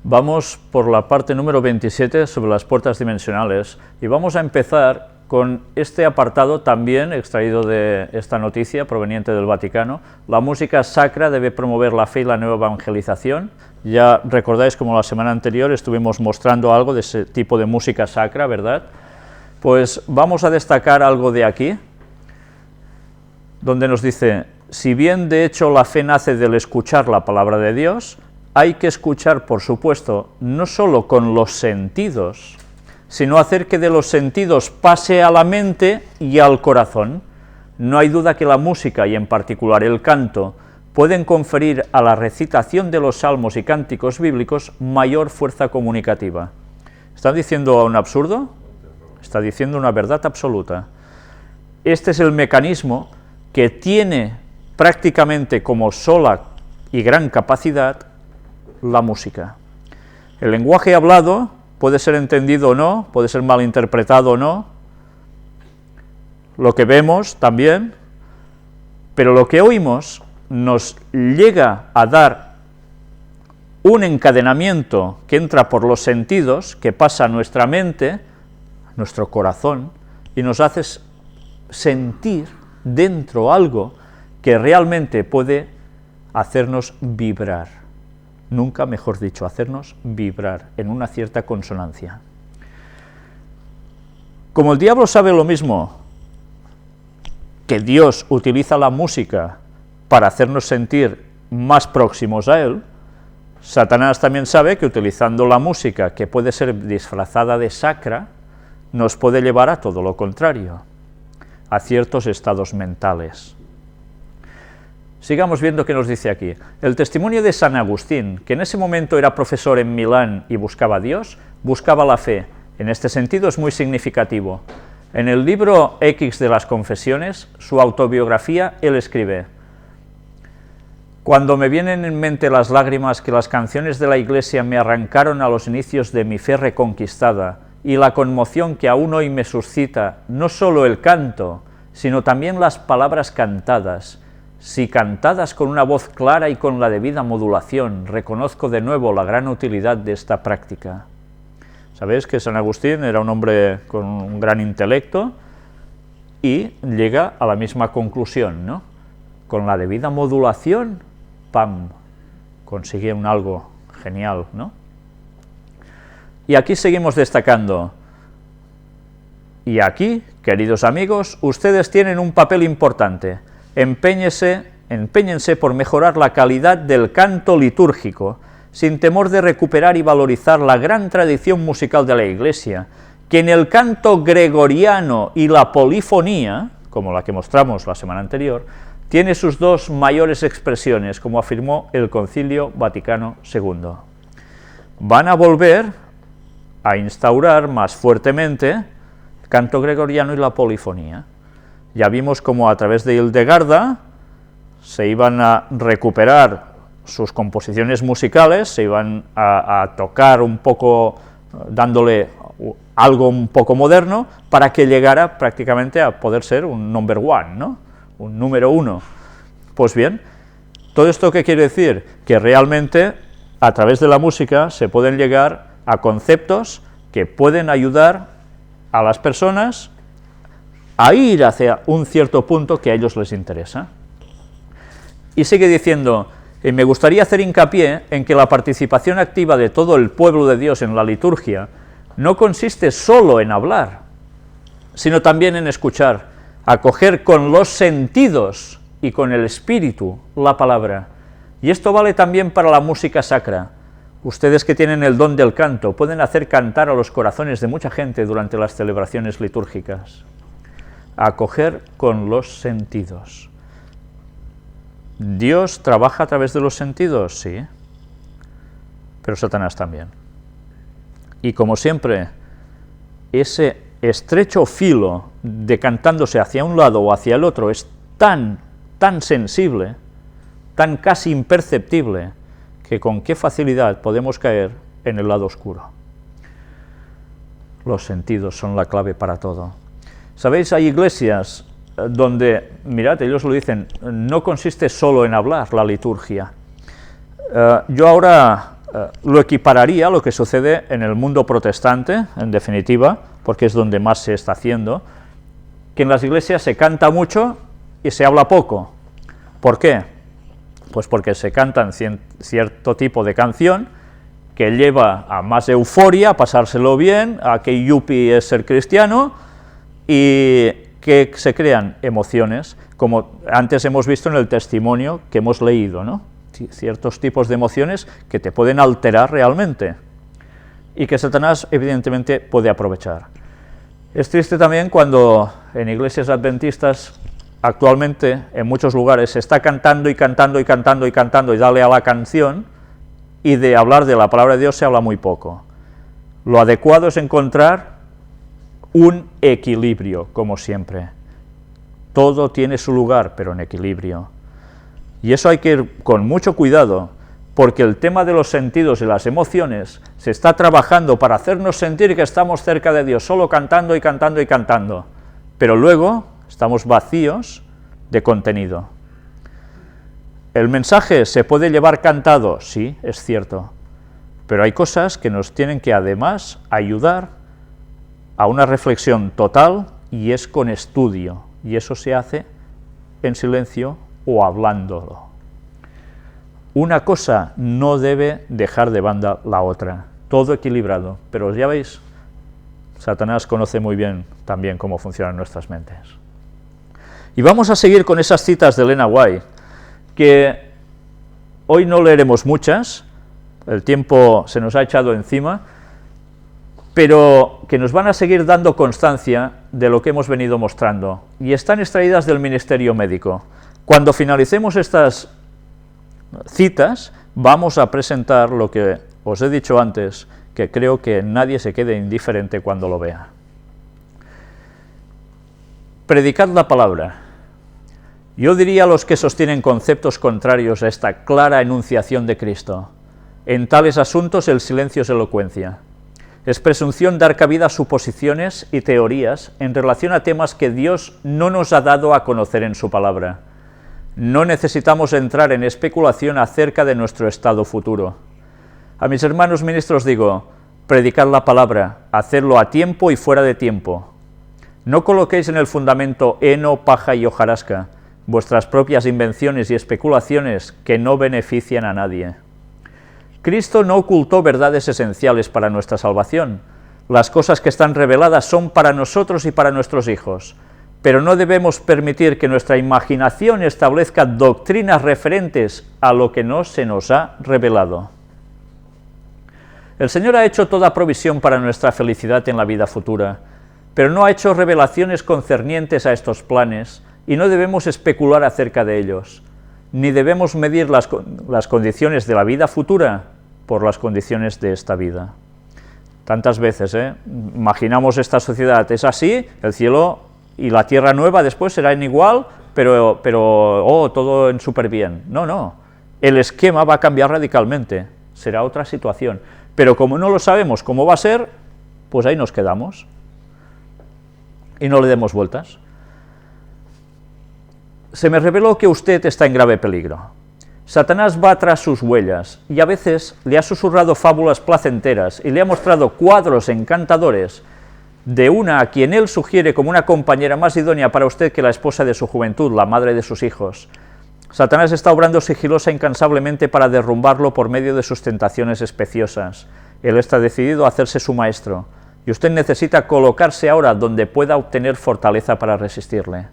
Vamos por la parte número 27 sobre las puertas dimensionales y vamos a empezar con este apartado también extraído de esta noticia proveniente del Vaticano. La música sacra debe promover la fe y la nueva evangelización. Ya recordáis como la semana anterior estuvimos mostrando algo de ese tipo de música sacra, ¿verdad? Pues vamos a destacar algo de aquí, donde nos dice: si bien de hecho la fe nace del escuchar la palabra de Dios, hay que escuchar, por supuesto, no solo con los sentidos, sino hacer que de los sentidos pase a la mente y al corazón. No hay duda que la música, y en particular el canto, pueden conferir a la recitación de los salmos y cánticos bíblicos mayor fuerza comunicativa. ¿Está diciendo un absurdo? Está diciendo una verdad absoluta. Este es el mecanismo que tiene prácticamente como sola y gran capacidad la música. El lenguaje hablado puede ser entendido o no, puede ser malinterpretado o no, lo que vemos también, pero lo que oímos nos llega a dar un encadenamiento que entra por los sentidos, que pasa a nuestra mente, nuestro corazón, y nos hace sentir dentro algo que realmente puede hacernos vibrar. Nunca mejor dicho, hacernos vibrar en una cierta consonancia. Como el diablo sabe lo mismo que Dios utiliza la música para hacernos sentir más próximos a Él, Satanás también sabe que utilizando la música, que puede ser disfrazada de sacra, nos puede llevar a todo lo contrario, a ciertos estados mentales. Sigamos viendo qué nos dice aquí. El testimonio de San Agustín, que en ese momento era profesor en Milán y buscaba a Dios, buscaba la fe. En este sentido es muy significativo. En el libro X de las Confesiones, su autobiografía, él escribe: cuando me vienen en mente las lágrimas que las canciones de la Iglesia me arrancaron a los inicios de mi fe reconquistada, y la conmoción que aún hoy me suscita no solo el canto, sino también las palabras cantadas, si cantadas con una voz clara y con la debida modulación, reconozco de nuevo la gran utilidad de esta práctica. Sabéis que San Agustín era un hombre con un gran intelecto y llega a la misma conclusión, ¿no? Con la debida modulación, ¡pam!, consigue un algo genial, ¿no? Y aquí seguimos destacando. Y aquí, queridos amigos, ustedes tienen un papel importante. Empéñense por mejorar la calidad del canto litúrgico, sin temor de recuperar y valorizar la gran tradición musical de la Iglesia, que en el canto gregoriano y la polifonía, como la que mostramos la semana anterior, tiene sus dos mayores expresiones, como afirmó el Concilio Vaticano II. Van a volver a instaurar más fuertemente el canto gregoriano y la polifonía. Ya vimos cómo a través de Hildegarda se iban a recuperar sus composiciones musicales, se iban a tocar un poco, dándole algo un poco moderno, para que llegara prácticamente a poder ser un number one, ¿no? Un número uno. Pues bien, ¿todo esto qué quiere decir? Que realmente a través de la música se pueden llegar a conceptos que pueden ayudar a las personas a ir hacia un cierto punto que a ellos les interesa. Y sigue diciendo: me gustaría hacer hincapié en que la participación activa de todo el pueblo de Dios en la liturgia no consiste solo en hablar, sino también en escuchar, acoger con los sentidos y con el espíritu la palabra. Y esto vale también para la música sacra. Ustedes que tienen el don del canto pueden hacer cantar a los corazones de mucha gente durante las celebraciones litúrgicas. Acoger con los sentidos. ¿Dios trabaja a través de los sentidos? Sí, pero Satanás también. Y como siempre, ese estrecho filo decantándose hacia un lado o hacia el otro es tan sensible, tan casi imperceptible, que con qué facilidad podemos caer en el lado oscuro. Los sentidos son la clave para todo. ¿Sabéis? Hay iglesias donde, mirad, ellos lo dicen, no consiste solo en hablar la liturgia. Yo ahora lo equipararía a lo que sucede en el mundo protestante, en definitiva, porque es donde más se está haciendo, que en las iglesias se canta mucho y se habla poco. ¿Por qué? Pues porque se cantan cierto tipo de canción que lleva a más euforia, a pasárselo bien, a que yuppie es ser cristiano, y que se crean emociones, como antes hemos visto en el testimonio que hemos leído, ¿no? Ciertos tipos de emociones que te pueden alterar realmente, y que Satanás evidentemente puede aprovechar. Es triste también cuando en iglesias adventistas actualmente en muchos lugares se está cantando y cantando y cantando y cantando y dale a la canción, y de hablar de la palabra de Dios se habla muy poco. Lo adecuado es encontrar un equilibrio, como siempre. Todo tiene su lugar, pero en equilibrio. Y eso hay que ir con mucho cuidado, porque el tema de los sentidos y las emociones se está trabajando para hacernos sentir que estamos cerca de Dios, solo cantando y cantando y cantando, pero luego estamos vacíos de contenido. ¿El mensaje se puede llevar cantado? Sí, es cierto, pero hay cosas que nos tienen que además ayudar a una reflexión total, y es con estudio, y eso se hace en silencio o hablándolo. Una cosa no debe dejar de banda la otra, todo equilibrado, pero ya veis, Satanás conoce muy bien también cómo funcionan nuestras mentes. Y vamos a seguir con esas citas de Elena White, que hoy no leeremos muchas, el tiempo se nos ha echado encima, pero que nos van a seguir dando constancia de lo que hemos venido mostrando, y están extraídas del ministerio médico. Cuando finalicemos estas citas, vamos a presentar lo que os he dicho antes, que creo que nadie se quede indiferente cuando lo vea. Predicad la palabra. Yo diría a los que sostienen conceptos contrarios a esta clara enunciación de Cristo: en tales asuntos el silencio es elocuencia. Es presunción dar cabida a suposiciones y teorías en relación a temas que Dios no nos ha dado a conocer en su palabra. No necesitamos entrar en especulación acerca de nuestro estado futuro. A mis hermanos ministros digo: predicad la palabra, hacedlo a tiempo y fuera de tiempo. No coloquéis en el fundamento heno, paja y hojarasca, vuestras propias invenciones y especulaciones que no benefician a nadie. Cristo no ocultó verdades esenciales para nuestra salvación. Las cosas que están reveladas son para nosotros y para nuestros hijos, pero no debemos permitir que nuestra imaginación establezca doctrinas referentes a lo que no se nos ha revelado. El Señor ha hecho toda provisión para nuestra felicidad en la vida futura, pero no ha hecho revelaciones concernientes a estos planes, y no debemos especular acerca de ellos, ni debemos medir las condiciones de la vida futura por las condiciones de esta vida. Tantas veces, imaginamos esta sociedad, es así, el cielo y la tierra nueva después serán igual, pero todo en súper bien. No, el esquema va a cambiar radicalmente, será otra situación, pero como no lo sabemos cómo va a ser, pues ahí nos quedamos, y no le demos vueltas. Se me reveló que usted está en grave peligro. Satanás va tras sus huellas, y a veces le ha susurrado fábulas placenteras y le ha mostrado cuadros encantadores de una a quien él sugiere como una compañera más idónea para usted que la esposa de su juventud, la madre de sus hijos. Satanás está obrando sigilosa e incansablemente para derrumbarlo por medio de sus tentaciones especiosas. Él está decidido a hacerse su maestro, y usted necesita colocarse ahora donde pueda obtener fortaleza para resistirle.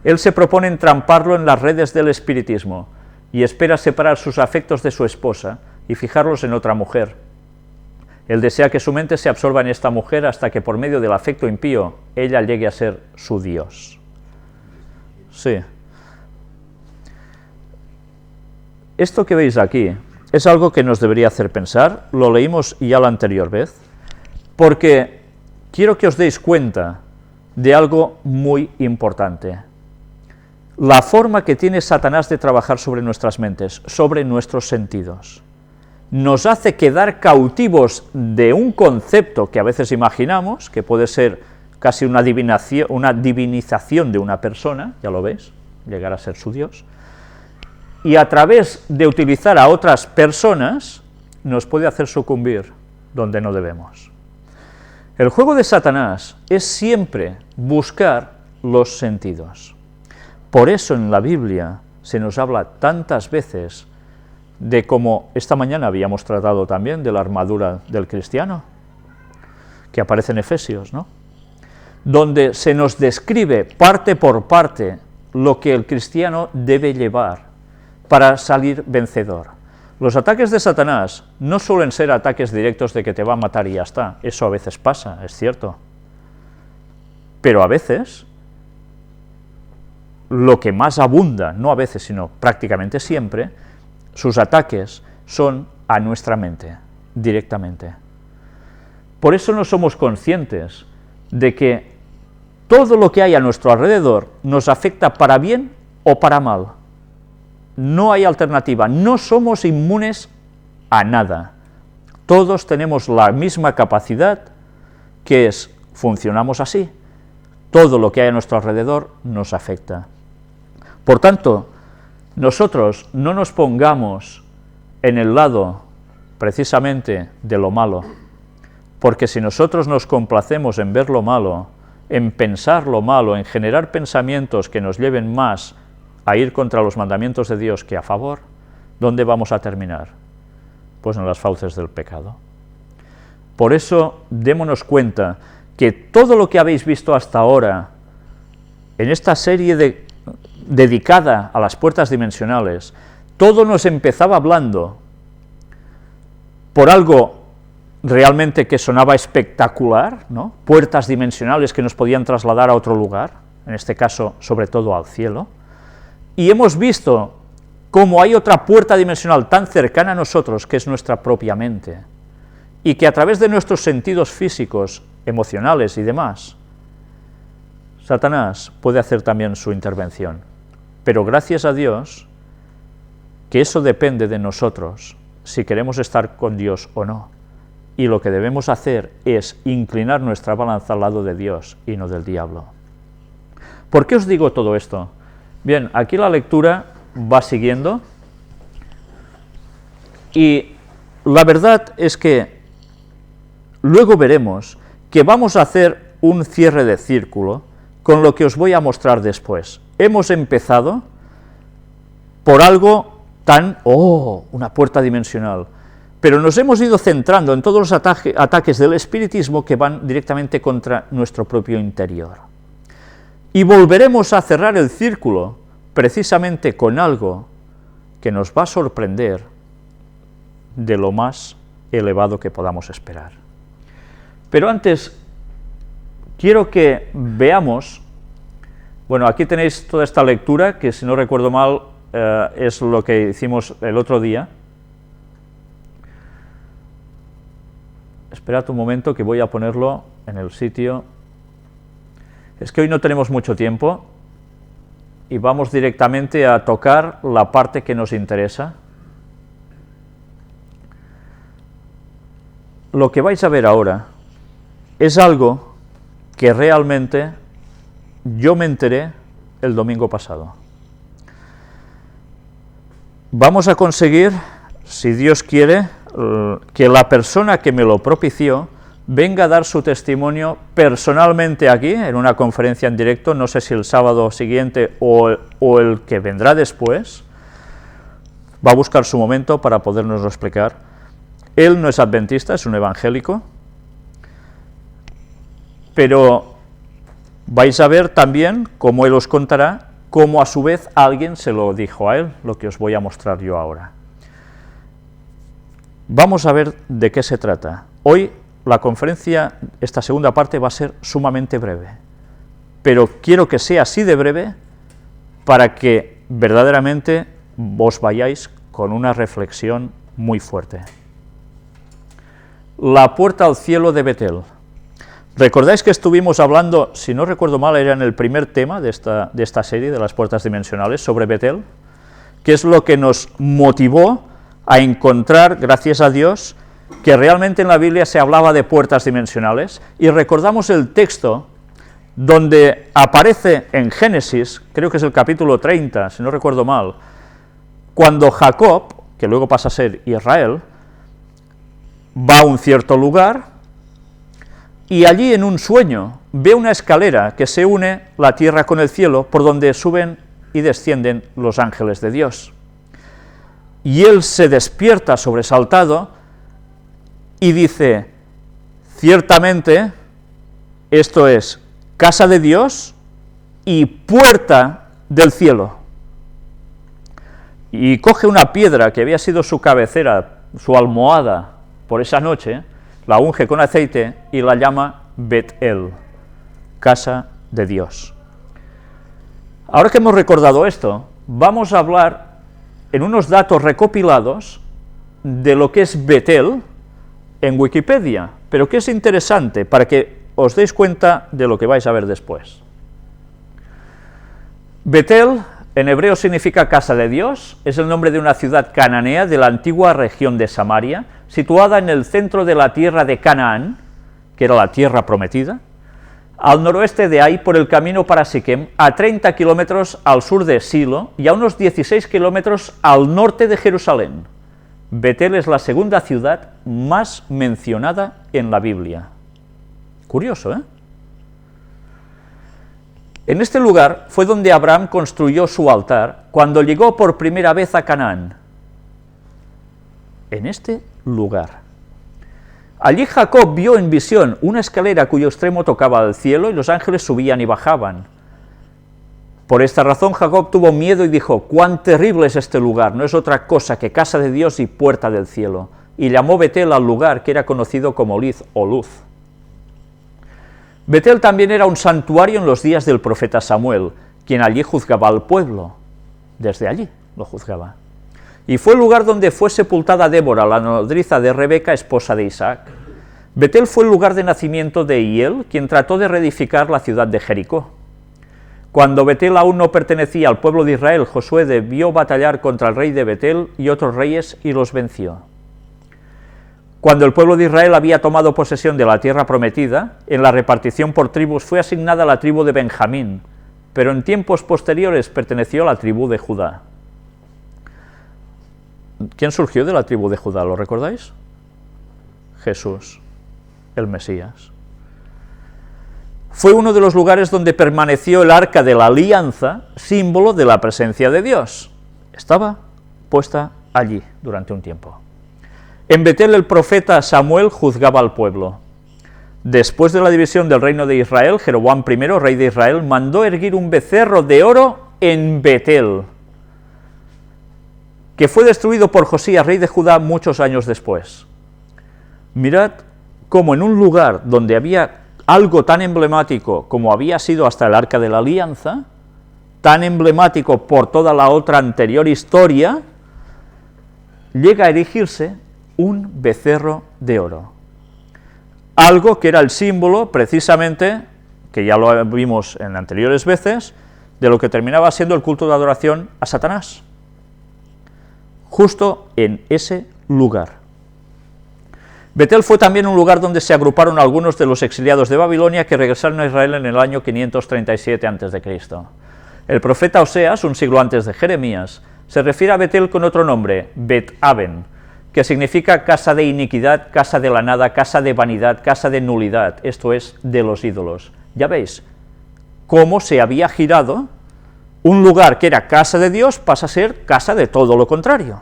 Él se propone entramparlo en las redes del espiritismo, y espera separar sus afectos de su esposa y fijarlos en otra mujer. Él desea que su mente se absorba en esta mujer hasta que por medio del afecto impío ella llegue a ser su Dios. Sí. Esto que veis aquí es algo que nos debería hacer pensar, lo leímos ya la anterior vez, porque quiero que os deis cuenta de algo muy importante. La forma que tiene Satanás de trabajar sobre nuestras mentes, sobre nuestros sentidos, nos hace quedar cautivos de un concepto que a veces imaginamos, que puede ser casi una divinización de una persona, ya lo veis, llegar a ser su Dios, y a través de utilizar a otras personas nos puede hacer sucumbir donde no debemos. El juego de Satanás es siempre buscar los sentidos. Por eso en la Biblia se nos habla tantas veces de cómo esta mañana habíamos tratado también de la armadura del cristiano, que aparece en Efesios, ¿no? Donde se nos describe parte por parte lo que el cristiano debe llevar para salir vencedor. Los ataques de Satanás no suelen ser ataques directos de que te va a matar y ya está, eso a veces pasa, es cierto, pero a veces lo que más abunda, no a veces, sino prácticamente siempre, sus ataques son a nuestra mente, directamente. Por eso no somos conscientes de que todo lo que hay a nuestro alrededor nos afecta para bien o para mal. No hay alternativa, no somos inmunes a nada. Todos tenemos la misma capacidad, que es, funcionamos así. Todo lo que hay a nuestro alrededor nos afecta. Por tanto, nosotros no nos pongamos en el lado, precisamente, de lo malo, porque si nosotros nos complacemos en ver lo malo, en pensar lo malo, en generar pensamientos que nos lleven más a ir contra los mandamientos de Dios que a favor, ¿dónde vamos a terminar? Pues en las fauces del pecado. Por eso, démonos cuenta que todo lo que habéis visto hasta ahora, en esta serie dedicada a las puertas dimensionales, todo nos empezaba hablando por algo realmente que sonaba espectacular, ¿no? Puertas dimensionales que nos podían trasladar a otro lugar, en este caso, sobre todo al cielo, y hemos visto cómo hay otra puerta dimensional tan cercana a nosotros, que es nuestra propia mente, y que a través de nuestros sentidos físicos, emocionales y demás, Satanás puede hacer también su intervención. Pero gracias a Dios, que eso depende de nosotros, si queremos estar con Dios o no. Y lo que debemos hacer es inclinar nuestra balanza al lado de Dios y no del diablo. ¿Por qué os digo todo esto? Bien, aquí la lectura va siguiendo, y la verdad es que luego veremos que vamos a hacer un cierre de círculo con lo que os voy a mostrar después. Hemos empezado por algo tan, una puerta dimensional, pero nos hemos ido centrando en todos los ataques del espiritismo que van directamente contra nuestro propio interior. Y volveremos a cerrar el círculo precisamente con algo que nos va a sorprender de lo más elevado que podamos esperar. Pero antes, quiero que veamos, bueno, aquí tenéis toda esta lectura, que si no recuerdo mal, es lo que hicimos el otro día. Esperad un momento que voy a ponerlo en el sitio. Es que hoy no tenemos mucho tiempo y vamos directamente a tocar la parte que nos interesa. Lo que vais a ver ahora es algo que realmente yo me enteré el domingo pasado. Vamos a conseguir, si Dios quiere, que la persona que me lo propició venga a dar su testimonio personalmente aquí, en una conferencia en directo, no sé si el sábado siguiente o el que vendrá después. Va a buscar su momento para podernoslo explicar. Él no es adventista, es un evangélico, pero vais a ver también cómo él os contará, cómo a su vez alguien se lo dijo a él, lo que os voy a mostrar yo ahora. Vamos a ver de qué se trata. Hoy la conferencia, esta segunda parte, va a ser sumamente breve, pero quiero que sea así de breve para que verdaderamente os vayáis con una reflexión muy fuerte. La puerta al cielo de Betel. ¿Recordáis que estuvimos hablando, si no recuerdo mal, era en el primer tema de esta serie de las puertas dimensionales, sobre Betel? ¿Qué es lo que nos motivó a encontrar, gracias a Dios, que realmente en la Biblia se hablaba de puertas dimensionales? Y recordamos el texto donde aparece en Génesis, creo que es el capítulo 30, si no recuerdo mal, cuando Jacob, que luego pasa a ser Israel, va a un cierto lugar y allí en un sueño ve una escalera que se une la tierra con el cielo, por donde suben y descienden los ángeles de Dios. Y él se despierta sobresaltado y dice: ciertamente esto es casa de Dios y puerta del cielo. Y coge una piedra que había sido su cabecera, su almohada por esa noche, la unge con aceite y la llama Bet-El, casa de Dios. Ahora que hemos recordado esto, vamos a hablar en unos datos recopilados de lo que es Bet-El en Wikipedia, pero que es interesante para que os deis cuenta de lo que vais a ver después. Bet-El en hebreo significa casa de Dios, es el nombre de una ciudad cananea de la antigua región de Samaria, situada en el centro de la tierra de Canaán, que era la tierra prometida, al noroeste de Ai por el camino para Siquem, a 30 kilómetros al sur de Silo y a unos 16 kilómetros al norte de Jerusalén. Bet-El es la segunda ciudad más mencionada en la Biblia. Curioso, ¿eh? En este lugar fue donde Abraham construyó su altar cuando llegó por primera vez a Canaán. En este lugar. Allí Jacob vio en visión una escalera cuyo extremo tocaba al cielo y los ángeles subían y bajaban. Por esta razón Jacob tuvo miedo y dijo: «¡Cuán terrible es este lugar! No es otra cosa que casa de Dios y puerta del cielo». Y llamó Bet-El al lugar que era conocido como Liz o Luz. Bet-El también era un santuario en los días del profeta Samuel, quien allí juzgaba al pueblo. Desde allí lo juzgaba. Y fue el lugar donde fue sepultada Débora, la nodriza de Rebeca, esposa de Isaac. Bet-El fue el lugar de nacimiento de Hiel, quien trató de reedificar la ciudad de Jericó. Cuando Bet-El aún no pertenecía al pueblo de Israel, Josué debió batallar contra el rey de Bet-El y otros reyes y los venció. Cuando el pueblo de Israel había tomado posesión de la tierra prometida, en la repartición por tribus fue asignada la tribu de Benjamín, pero en tiempos posteriores perteneció a la tribu de Judá. ¿Quién surgió de la tribu de Judá? ¿Lo recordáis? Jesús, el Mesías. Fue uno de los lugares donde permaneció el arca de la alianza, símbolo de la presencia de Dios. Estaba puesta allí durante un tiempo. En Bet-El el profeta Samuel juzgaba al pueblo. Después de la división del reino de Israel, Jeroboam I, rey de Israel, mandó erguir un becerro de oro en Bet-El, que fue destruido por Josías, rey de Judá, muchos años después. Mirad cómo en un lugar donde había algo tan emblemático como había sido hasta el Arca de la Alianza, tan emblemático por toda la otra anterior historia, llega a erigirse un becerro de oro. Algo que era el símbolo, precisamente, que ya lo vimos en anteriores veces, de lo que terminaba siendo el culto de adoración a Satanás. Justo en ese lugar. Bet-El fue también un lugar donde se agruparon algunos de los exiliados de Babilonia que regresaron a Israel en el año 537 a.C. El profeta Oseas, un siglo antes de Jeremías, se refiere a Bet-El con otro nombre, Bet-Aven, que significa casa de iniquidad, casa de la nada, casa de vanidad, casa de nulidad, esto es, de los ídolos. Ya veis cómo se había girado un lugar que era casa de Dios, pasa a ser casa de todo lo contrario.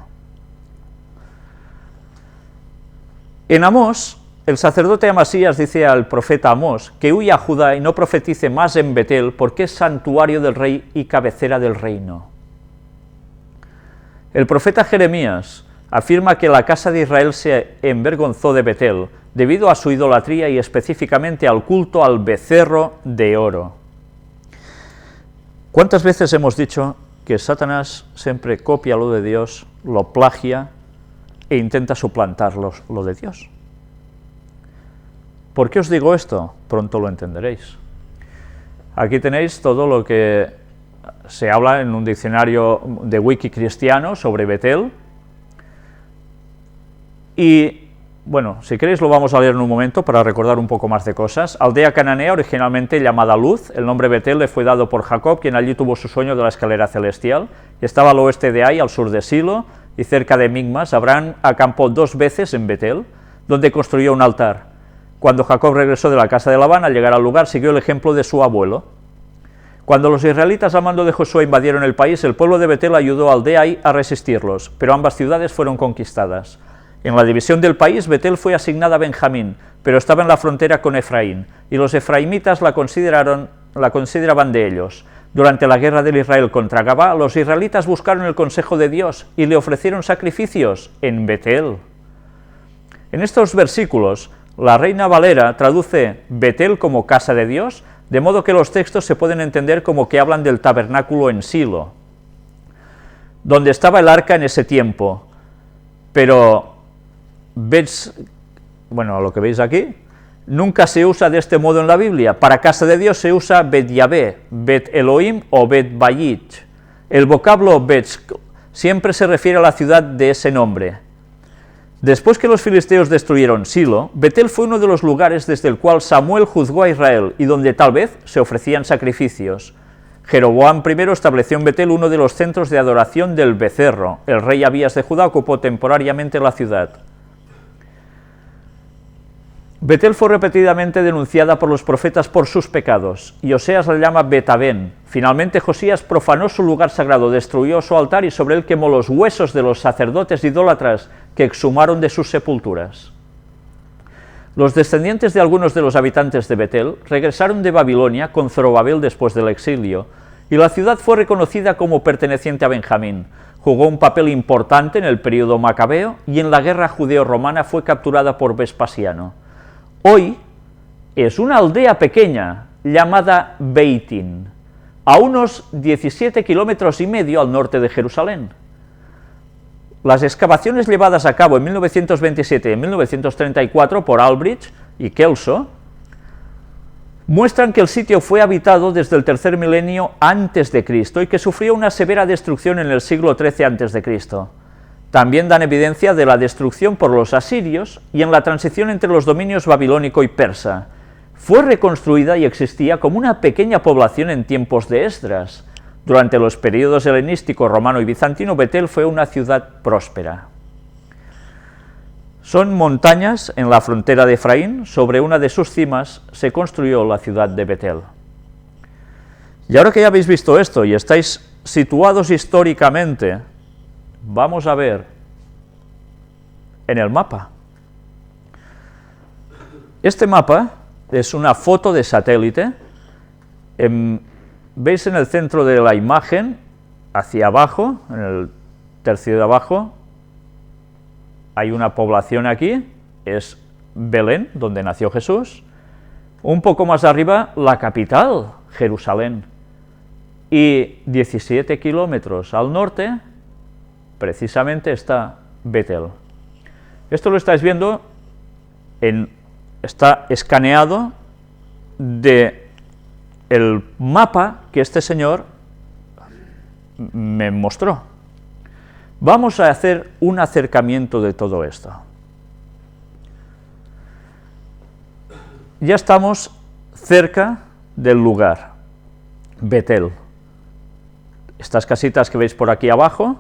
En Amós, el sacerdote Amasías dice al profeta Amós que huya a Judá y no profetice más en Bet-El porque es santuario del rey y cabecera del reino. El profeta Jeremías afirma que la casa de Israel se envergonzó de Bet-El debido a su idolatría y específicamente al culto al becerro de oro. ¿Cuántas veces hemos dicho que Satanás siempre copia lo de Dios, lo plagia e intenta suplantar lo de Dios? ¿Por qué os digo esto? Pronto lo entenderéis. Aquí tenéis todo lo que se habla en un diccionario de Wiki cristiano sobre Bet-El. Y, bueno, si queréis lo vamos a leer en un momento para recordar un poco más de cosas. Aldea cananea, originalmente llamada Luz, el nombre Bet-El le fue dado por Jacob, quien allí tuvo su sueño de la escalera celestial. Estaba al oeste de Ai, al sur de Silo, y cerca de Migmas. Abraham acampó 2 veces en Bet-El. donde construyó un altar. Cuando Jacob regresó de la casa de Labán, al llegar al lugar, siguió el ejemplo de su abuelo. Cuando los israelitas al mando de Josué invadieron el país, el pueblo de Betel ayudó al de Ai a resistirlos, pero ambas ciudades fueron conquistadas. En la división del país, Betel fue asignada a Benjamín, pero estaba en la frontera con Efraín, y los efraimitas la consideraban de ellos. Durante la guerra del Israel contra Gabá, los israelitas buscaron el consejo de Dios y le ofrecieron sacrificios en Betel. En estos versículos, la Reina Valera traduce Betel como casa de Dios, de modo que los textos se pueden entender como que hablan del tabernáculo en Silo, donde estaba el arca en ese tiempo. Pero, lo que veis aquí, nunca se usa de este modo en la Biblia. Para casa de Dios se usa Bet Yahvé, Bet Elohim o Bet Bayit. El vocablo Bet siempre se refiere a la ciudad de ese nombre. Después que los filisteos destruyeron Silo, Betel fue uno de los lugares desde el cual Samuel juzgó a Israel y donde tal vez se ofrecían sacrificios. Jeroboam I estableció en Betel uno de los centros de adoración del becerro. El rey Abías de Judá ocupó temporariamente la ciudad. Betel fue repetidamente denunciada por los profetas por sus pecados, y Oseas la llama Betabén. Finalmente Josías profanó su lugar sagrado, destruyó su altar y sobre él quemó los huesos de los sacerdotes idólatras que exhumaron de sus sepulturas. Los descendientes de algunos de los habitantes de Betel regresaron de Babilonia con Zorobabel después del exilio, y la ciudad fue reconocida como perteneciente a Benjamín. Jugó un papel importante en el período macabeo y en la guerra judeo-romana fue capturada por Vespasiano. Hoy es una aldea pequeña llamada Beitín, a unos 17,5 kilómetros al norte de Jerusalén. Las excavaciones llevadas a cabo en 1927 y en 1934 por Albrecht y Kelso muestran que el sitio fue habitado desde el tercer milenio antes de Cristo y que sufrió una severa destrucción en el siglo XIII antes de Cristo. También dan evidencia de la destrucción por los asirios y en la transición entre los dominios babilónico y persa. Fue reconstruida y existía como una pequeña población en tiempos de Esdras. Durante los períodos helenístico, romano y bizantino, Betel fue una ciudad próspera. Son montañas en la frontera de Efraín, sobre una de sus cimas se construyó la ciudad de Betel. Y ahora que ya habéis visto esto y estáis situados históricamente, vamos a ver en el mapa. Este mapa es una foto de satélite. Veis en el centro de la imagen, hacia abajo, en el tercio de abajo, hay una población aquí, es Belén, donde nació Jesús. Un poco más arriba, la capital, Jerusalén. Y 17 kilómetros al norte, precisamente está Betel. Esto lo estáis viendo, está escaneado de el mapa que este señor me mostró. Vamos a hacer un acercamiento de todo esto. Ya estamos cerca del lugar, Betel. Estas casitas que veis por aquí abajo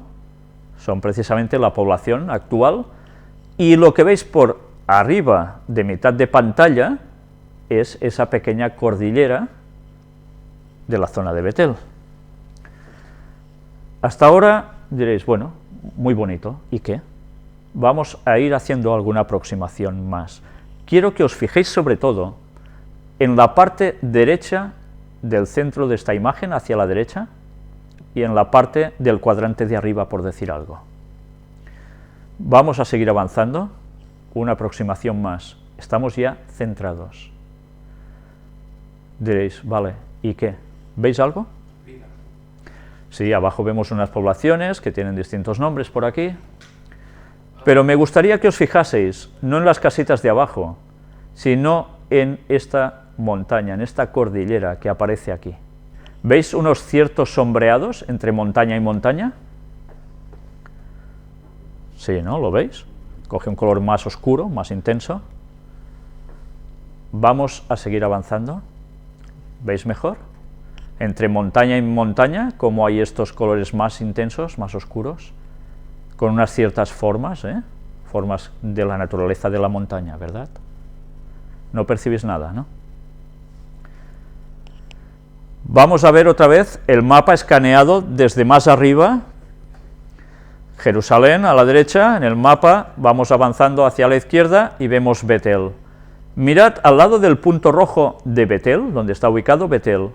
son precisamente la población actual, y lo que veis por arriba de mitad de pantalla es esa pequeña cordillera de la zona de Betel. Hasta ahora diréis, bueno, muy bonito, ¿y qué? Vamos a ir haciendo alguna aproximación más. Quiero que os fijéis sobre todo en la parte derecha del centro de esta imagen, hacia la derecha, y en la parte del cuadrante de arriba, por decir algo. Vamos a seguir avanzando, una aproximación más. Estamos ya centrados. Diréis, vale, ¿y qué? ¿Veis algo? Sí, abajo vemos unas poblaciones que tienen distintos nombres por aquí, pero me gustaría que os fijaseis, no en las casitas de abajo, sino en esta montaña, en esta cordillera que aparece aquí. ¿Veis unos ciertos sombreados entre montaña y montaña? Sí, ¿no? ¿Lo veis? Coge un color más oscuro, más intenso. Vamos a seguir avanzando. ¿Veis mejor? Entre montaña y montaña, como hay estos colores más intensos, más oscuros, con unas ciertas formas, formas de la naturaleza de la montaña, ¿verdad? No percibís nada, ¿no? Vamos a ver otra vez el mapa escaneado desde más arriba. Jerusalén a la derecha, en el mapa vamos avanzando hacia la izquierda y vemos Betel. Mirad al lado del punto rojo de Betel, donde está ubicado Betel,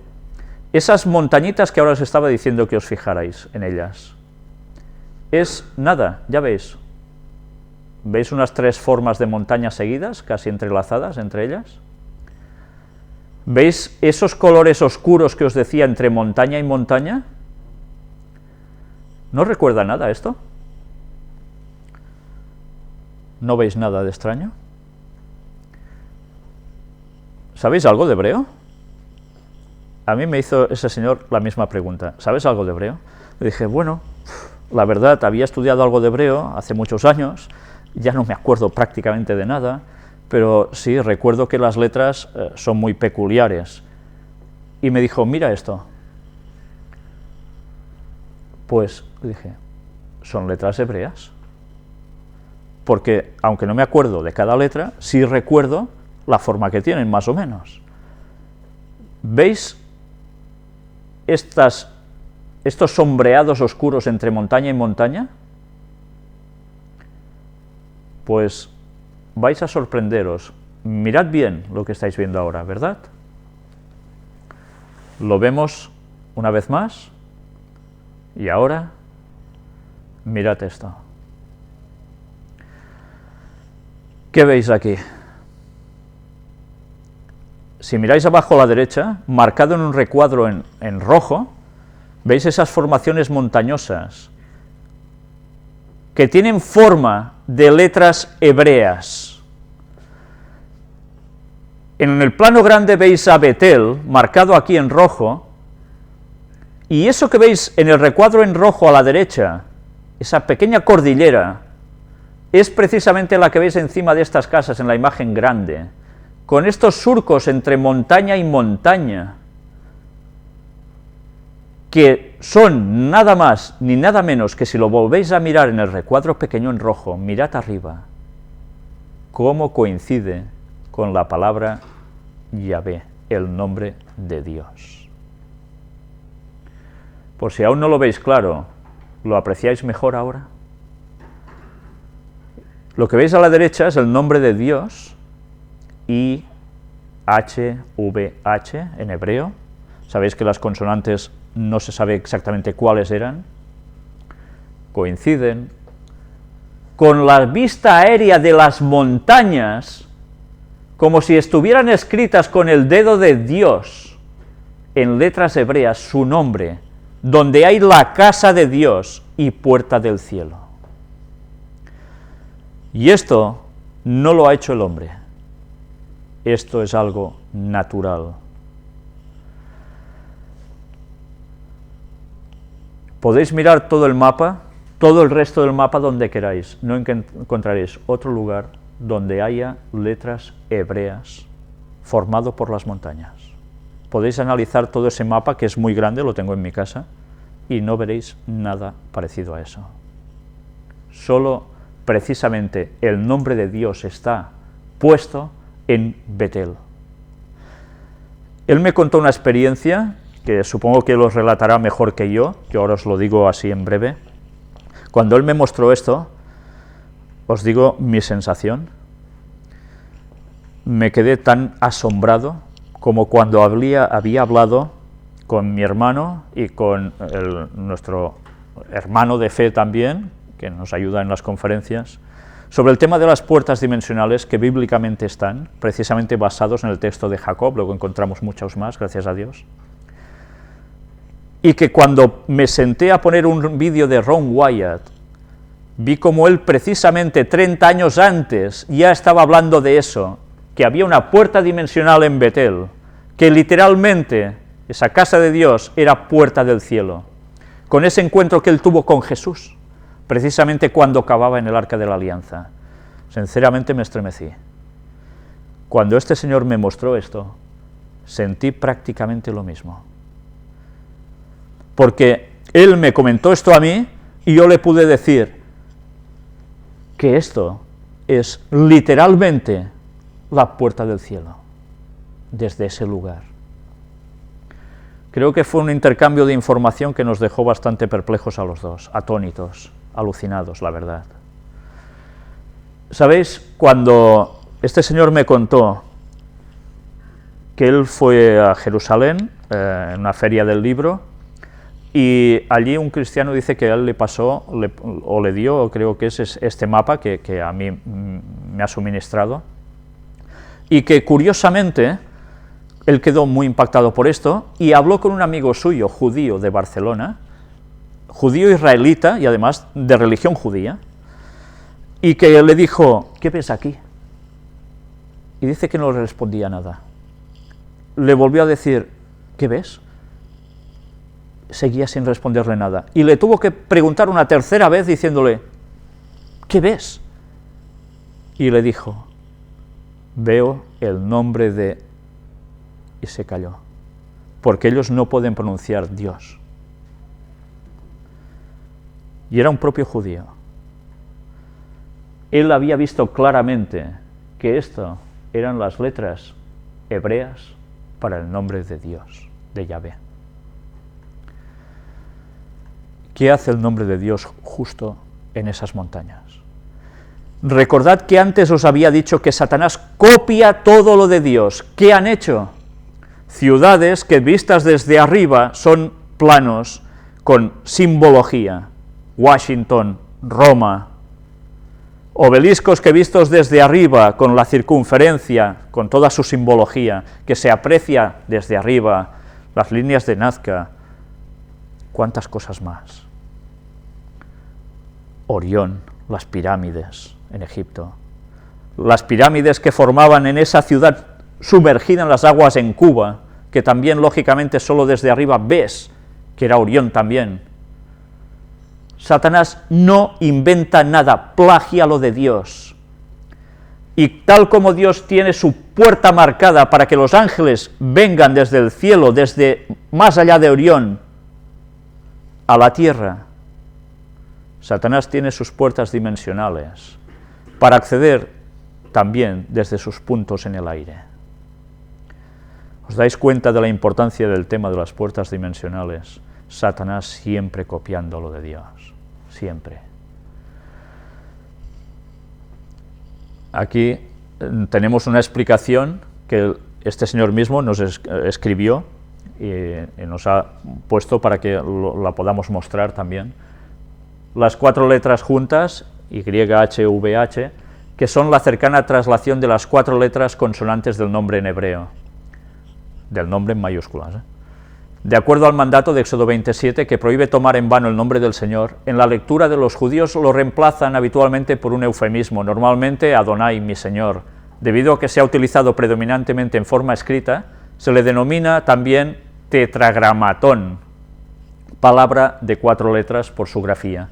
esas montañitas que ahora os estaba diciendo que os fijarais en ellas. Es nada, ya veis. ¿Veis unas 3 formas de montañas seguidas, casi entrelazadas entre ellas? ¿Veis esos colores oscuros que os decía entre montaña y montaña? ¿No recuerda nada esto? ¿No veis nada de extraño? ¿Sabéis algo de hebreo? A mí me hizo ese señor la misma pregunta. ¿Sabes algo de hebreo? Le dije, bueno, la verdad, había estudiado algo de hebreo hace muchos años, ya no me acuerdo prácticamente de nada, pero sí, recuerdo que las letras son muy peculiares. Y me dijo, mira esto. Pues, le dije, son letras hebreas. Porque, aunque no me acuerdo de cada letra, sí recuerdo la forma que tienen, más o menos. ¿Veis estos sombreados oscuros entre montaña y montaña? Pues vais a sorprenderos. Mirad bien lo que estáis viendo ahora, ¿verdad? Lo vemos una vez más. Y ahora, mirad esto. ¿Qué veis aquí? Si miráis abajo a la derecha, marcado en un recuadro en rojo, veis esas formaciones montañosas que tienen forma de letras hebreas. En el plano grande veis a Betel, marcado aquí en rojo, y eso que veis en el recuadro en rojo a la derecha, esa pequeña cordillera, es precisamente la que veis encima de estas casas en la imagen grande, con estos surcos entre montaña y montaña, que son nada más ni nada menos que, si lo volvéis a mirar en el recuadro pequeño en rojo, mirad arriba, cómo coincide con la palabra Yahvé, el nombre de Dios. Por si aún no lo veis claro, ¿lo apreciáis mejor ahora? Lo que veis a la derecha es el nombre de Dios, I-H-V-H en hebreo. Sabéis que las consonantes no se sabe exactamente cuáles eran. Coinciden con la vista aérea de las montañas, como si estuvieran escritas con el dedo de Dios, en letras hebreas, su nombre, donde hay la casa de Dios y puerta del cielo. Y esto no lo ha hecho el hombre. Esto es algo natural. Podéis mirar todo el mapa, todo el resto del mapa donde queráis, no encontraréis otro lugar donde haya letras hebreas formado por las montañas. Podéis analizar todo ese mapa, que es muy grande, lo tengo en mi casa, y no veréis nada parecido a eso. Solo precisamente el nombre de Dios está puesto en Betel. Él me contó una experiencia que supongo que los relatará mejor que yo ahora os lo digo así en breve. Cuando él me mostró esto, os digo mi sensación. Me quedé tan asombrado como cuando había hablado con mi hermano y con nuestro hermano de fe también, que nos ayuda en las conferencias, sobre el tema de las puertas dimensionales que bíblicamente están, precisamente basados en el texto de Jacob, luego encontramos muchos más, gracias a Dios. Y que cuando me senté a poner un vídeo de Ron Wyatt, vi como él precisamente 30 años antes ya estaba hablando de eso, que había una puerta dimensional en Betel, que literalmente esa casa de Dios era puerta del cielo, con ese encuentro que él tuvo con Jesús, precisamente cuando cavaba en el Arca de la Alianza. Sinceramente me estremecí. Cuando este señor me mostró esto, sentí prácticamente lo mismo. Porque él me comentó esto a mí y yo le pude decir que esto es literalmente la puerta del cielo, desde ese lugar. Creo que fue un intercambio de información que nos dejó bastante perplejos a los dos, atónitos, alucinados, la verdad. ¿Sabéis? Cuando este señor me contó que él fue a Jerusalén, en una feria del libro, y allí un cristiano dice que a él le pasó, o le dio, creo que es este mapa que a mí me ha suministrado, y que curiosamente él quedó muy impactado por esto, y habló con un amigo suyo, judío de Barcelona, judío israelita, y además de religión judía, y que le dijo, ¿qué ves aquí? Y dice que no le respondía nada. Le volvió a decir, ¿qué ves? Seguía sin responderle nada. Y le tuvo que preguntar una tercera vez diciéndole, ¿qué ves? Y le dijo, veo el nombre de... Y se calló, porque ellos no pueden pronunciar Dios. Y era un propio judío. Él había visto claramente que esto eran las letras hebreas para el nombre de Dios, de Yahvé. ¿Qué hace el nombre de Dios justo en esas montañas? Recordad que antes os había dicho que Satanás copia todo lo de Dios. ¿Qué han hecho? Ciudades que vistas desde arriba son planos con simbología. Washington, Roma. Obeliscos que vistos desde arriba, con la circunferencia, con toda su simbología, que se aprecia desde arriba, las líneas de Nazca, cuántas cosas más. Orión, las pirámides en Egipto, las pirámides que formaban en esa ciudad sumergida en las aguas en Cuba, que también lógicamente solo desde arriba ves que era Orión también. Satanás no inventa nada, plagia lo de Dios. Y tal como Dios tiene su puerta marcada para que los ángeles vengan desde el cielo, desde más allá de Orión, a la tierra, Satanás tiene sus puertas dimensionales para acceder también desde sus puntos en el aire. ¿Os dais cuenta de la importancia del tema de las puertas dimensionales? Satanás siempre copiando lo de Dios, siempre. Aquí tenemos una explicación que este señor mismo nos escribió y nos ha puesto para que la podamos mostrar también. Las 4 letras juntas, YHVH, que son la cercana traslación de las 4 letras consonantes del nombre en hebreo, del nombre en mayúsculas. De acuerdo al mandato de Éxodo 27, que prohíbe tomar en vano el nombre del Señor, en la lectura de los judíos lo reemplazan habitualmente por un eufemismo, normalmente Adonai, mi Señor. Debido a que se ha utilizado predominantemente en forma escrita, se le denomina también tetragramatón, palabra de 4 letras por su grafía.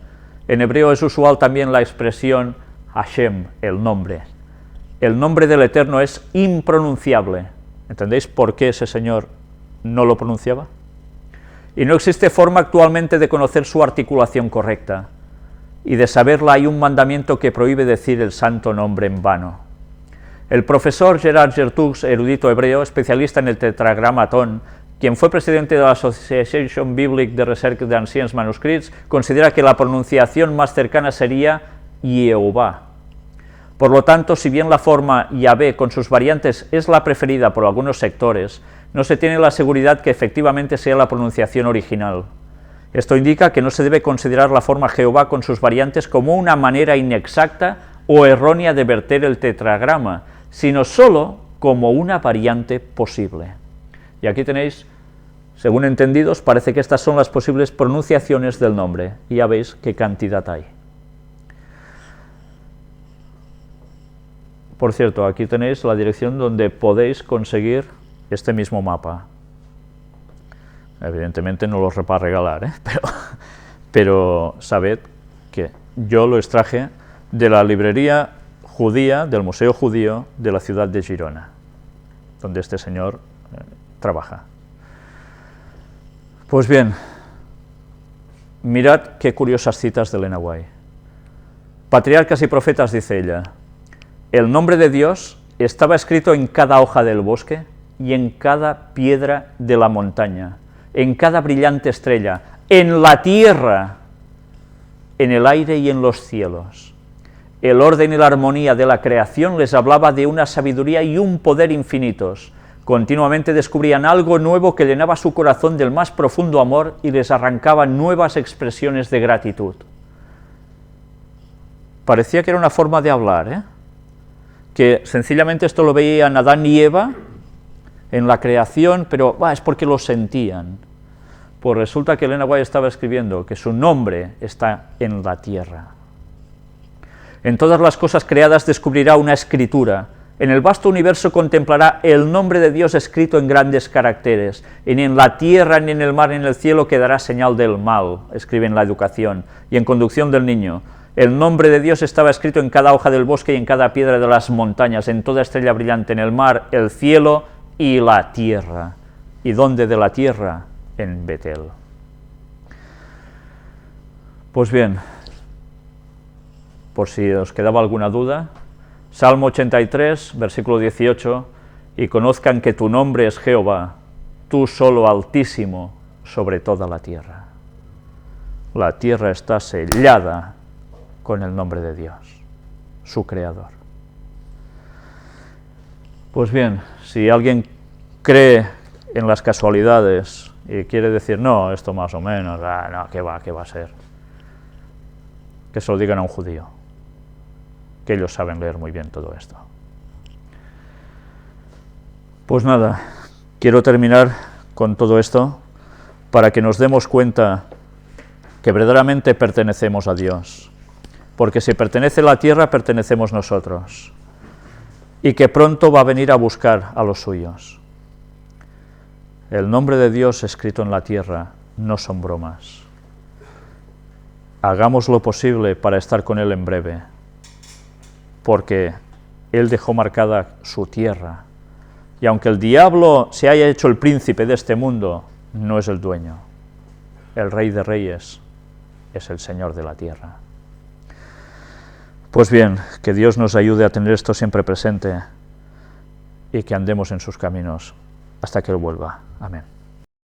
En hebreo es usual también la expresión Hashem, el nombre. El nombre del Eterno es impronunciable. ¿Entendéis por qué ese señor no lo pronunciaba? Y no existe forma actualmente de conocer su articulación correcta, y de saberla hay un mandamiento que prohíbe decir el santo nombre en vano. El profesor Gerard Gertux, erudito hebreo, especialista en el tetragramatón, quien fue presidente de la Association Biblique de Recerca de Anciens Manuscrits, considera que la pronunciación más cercana sería Yehová. Por lo tanto, si bien la forma Yahvé con sus variantes es la preferida por algunos sectores, no se tiene la seguridad que efectivamente sea la pronunciación original. Esto indica que no se debe considerar la forma Jehová con sus variantes como una manera inexacta o errónea de verter el tetragrama, sino solo como una variante posible. Y aquí tenéis, según entendidos, parece que estas son las posibles pronunciaciones del nombre, y ya veis qué cantidad hay. Por cierto, aquí tenéis la dirección donde podéis conseguir este mismo mapa. Evidentemente no los va a regalar, pero sabed que yo lo extraje de la librería judía, del Museo Judío de la ciudad de Girona, donde este señor trabaja. Pues bien, mirad qué curiosas citas de Elena White. Patriarcas y profetas, dice ella. el nombre de Dios estaba escrito en cada hoja del bosque y en cada piedra de la montaña, en cada brillante estrella, en la tierra, en el aire y en los cielos. El orden y la armonía de la creación les hablaba de una sabiduría y un poder infinitos. Continuamente descubrían algo nuevo que llenaba su corazón del más profundo amor y les arrancaba nuevas expresiones de gratitud. Parecía que era una forma de hablar, que sencillamente esto lo veían Adán y Eva en la creación, pero es porque lo sentían. Pues resulta que Elena White estaba escribiendo que su nombre está en la tierra. En todas las cosas creadas descubrirá una escritura. En el vasto universo contemplará el nombre de Dios escrito en grandes caracteres. Y ni en la tierra, ni en el mar, ni en el cielo quedará señal del mal, escribe en La Educación, y en Conducción del Niño. El nombre de Dios estaba escrito en cada hoja del bosque y en cada piedra de las montañas, en toda estrella brillante, en el mar, el cielo y la tierra. ¿Y dónde de la tierra? En Betel. Pues bien, por si os quedaba alguna duda, Salmo 83, versículo 18, y conozcan que tu nombre es Jehová, tú solo Altísimo sobre toda la tierra. La tierra está sellada con el nombre de Dios, su Creador. Pues bien, si alguien cree en las casualidades y quiere decir, no, esto más o menos, no, ¿qué va a ser? Que se lo digan a un judío, que ellos saben leer muy bien todo esto. Pues nada, quiero terminar con todo esto para que nos demos cuenta que verdaderamente pertenecemos a Dios, porque si pertenece la tierra, pertenecemos nosotros, y que pronto va a venir a buscar a los suyos. El nombre de Dios escrito en la tierra no son bromas. Hagamos lo posible para estar con Él en breve, porque Él dejó marcada su tierra, y aunque el diablo se haya hecho el príncipe de este mundo, no es el dueño. El Rey de Reyes es el Señor de la tierra. Pues bien, que Dios nos ayude a tener esto siempre presente y que andemos en sus caminos hasta que Él vuelva. Amén.